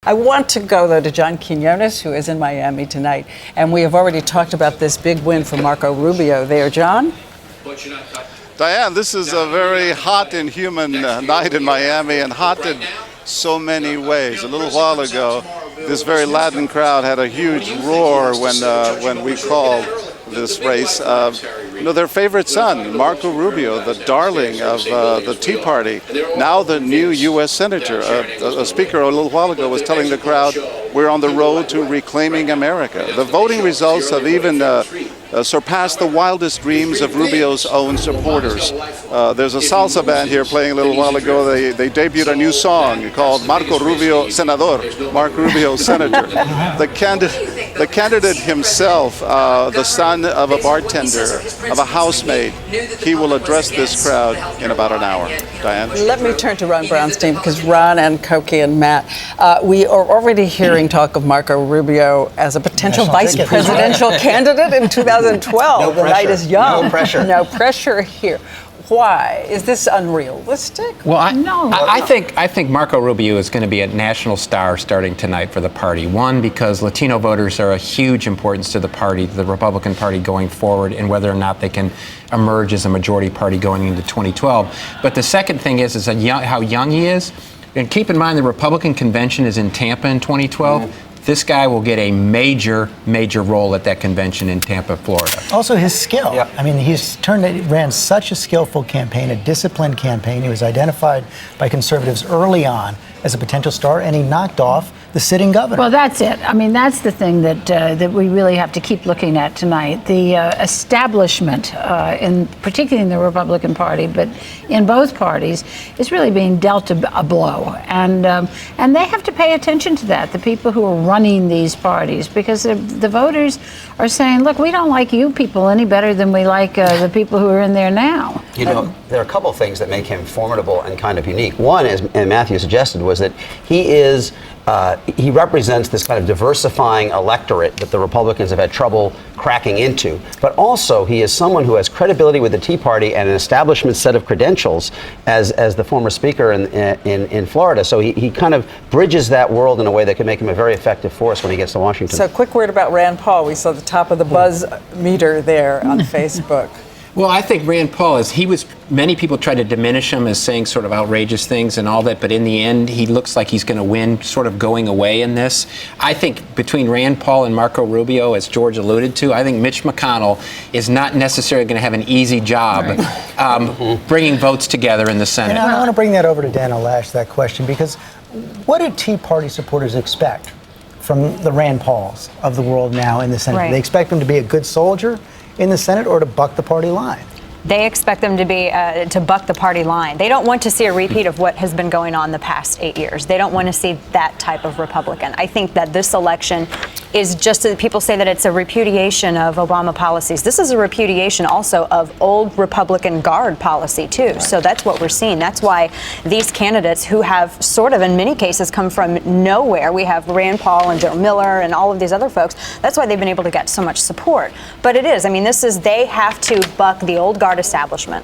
I want to go, though, to John Quinones, who is in Miami tonight. And we have already talked about this big win for Marco Rubio there. John? Diane, this is a very hot and humid night in Miami, and hot in so many ways. A little while ago, this very Latin crowd had a huge roar when we called this race. Their favorite son, Marco Rubio, the darling of the Tea Party, now the new U.S. Senator. A speaker a little while ago was telling the crowd, we're on the road to reclaiming America. The voting results have even surpassed the wildest dreams of Rubio's own supporters. There's a salsa band here playing a little while ago. They debuted a new song called Marco Rubio Senador, Marco Rubio Senator. The candidate himself, the son of a bartender, of a housemaid, he will address this crowd in about an hour. Diane? Let me turn to Ron Brownstein, because Ron and Koki and Matt, we are already hearing talk of Marco Rubio as a potential vice presidential candidate in 2012. No the pressure. night is young. No pressure. No pressure here. Why? Is this unrealistic? Well, I think Marco Rubio is going to be a national star starting tonight for the party. One, because Latino voters are a huge importance to the party, the Republican Party going forward, and whether or not they can emerge as a majority party going into 2012. But the second thing is how young he is. And keep in mind the Republican convention is in Tampa in 2012. This guy will get a major role at that convention in Tampa, Florida. Also his skill. Yep. I mean, ran such a skillful campaign, a disciplined campaign. He was identified by conservatives early on as a potential star, and he knocked off the sitting governor. Well, that's it. I mean, that's the thing that we really have to keep looking at tonight. The establishment, particularly in the Republican Party, but in both parties, is really being dealt a blow, and they have to pay attention to that. The people who are running these parties, because the voters are saying, "Look, we don't like you people any better than we like the people who are in there now." There are a couple of things that make him formidable and kind of unique. One, as Matthew suggested, was that he represents this kind of diversifying electorate that the Republicans have had trouble cracking into. But also, he is someone who has credibility with the Tea Party and an establishment set of credentials as the former speaker in Florida. So he kind of bridges that world in a way that could make him a very effective force when he gets to Washington. So, quick word about Rand Paul. We saw the top of the buzz meter there on Facebook. Well, I think Rand Paul many people try to diminish him as saying sort of outrageous things and all that, but in the end, he looks like he's going to win, sort of going away in this. I think between Rand Paul and Marco Rubio, as George alluded to, I think Mitch McConnell is not necessarily going to have an easy job bringing votes together in the Senate. And I want to bring that over to Dan Olash, that question, because what do Tea Party supporters expect from the Rand Pauls of the world now in the Senate? Right. Do they expect him to be a good soldier in the Senate or to buck the party line? They expect them to be to buck the party line. They don't want to see a repeat of what has been going on the past 8 years. They don't want to see that type of Republican. I think that this election is just, people say that it's a repudiation of Obama policies. This is a repudiation also of old Republican Guard policy, too. Right. So that's what we're seeing. That's why these candidates who have sort of, in many cases, come from nowhere, we have Rand Paul and Joe Miller and all of these other folks, that's why they've been able to get so much support. But it is, I mean, they have to buck the old guard establishment.